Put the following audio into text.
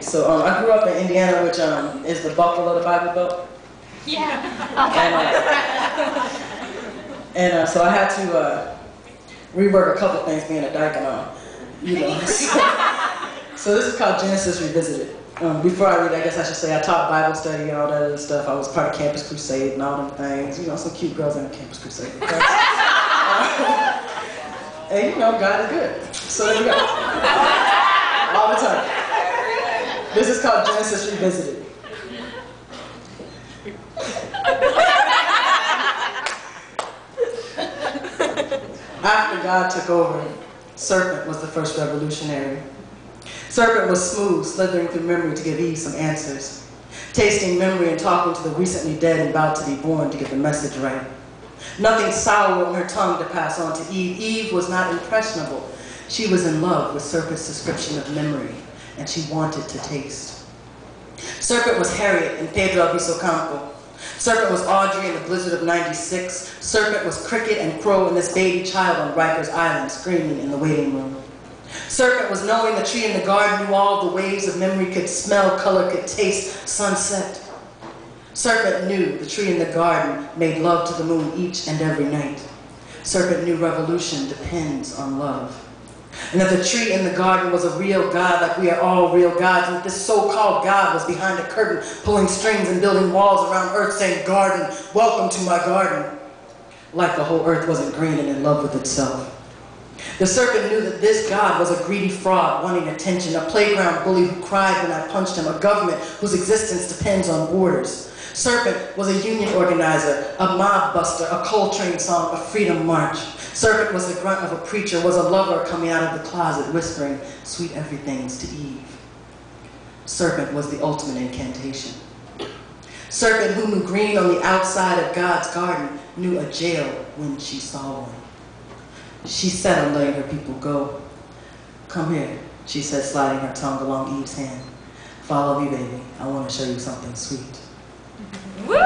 So I grew up in Indiana, which is the buckle of the Bible Belt. Yeah. So I had to rework a couple things being a dyke and you know. So this is called Genesis Revisited. Before I read, I guess I should say I taught Bible study and all that other stuff. I was part of Campus Crusade and all them things. You know, some cute girls in Campus Crusade. And you know, God is good. So there you go. All the time. This is called Genesis Revisited. After God took over, Serpent was the first revolutionary. Serpent was smooth, slithering through memory to give Eve some answers. Tasting memory and talking to the recently dead and about to be born to get the message right. Nothing sour on her tongue to pass on to Eve. Eve was not impressionable. She was in love with Serpent's description of memory, and she wanted to taste. Serpent was Harriet in Pedro Albizu Campo. Serpent was Audrey in the blizzard of '96. Serpent was Cricket and Crow and this baby child on Rikers Island screaming in the waiting room. Serpent was knowing the tree in the garden knew all the waves of memory, could smell, color, could taste sunset. Serpent knew the tree in the garden made love to the moon each and every night. Serpent knew revolution depends on love. And that the tree in the garden was a real God, like we are all real gods, and that this so-called God was behind a curtain, pulling strings and building walls around earth, saying, "Garden, welcome to my garden." Like the whole earth wasn't green and in love with itself. The serpent knew that this God was a greedy fraud, wanting attention, a playground bully who cried when I punched him, a government whose existence depends on borders. Serpent was a union organizer, a mob buster, a Coltrane song, a freedom march. Serpent was the grunt of a preacher, was a lover coming out of the closet whispering sweet everythings to Eve. Serpent was the ultimate incantation. Serpent who knew green on the outside of God's garden knew a jail when she saw one. She said on letting her people go. "Come here," she said, sliding her tongue along Eve's hand. "Follow me, baby. I want to show you something sweet." Woo!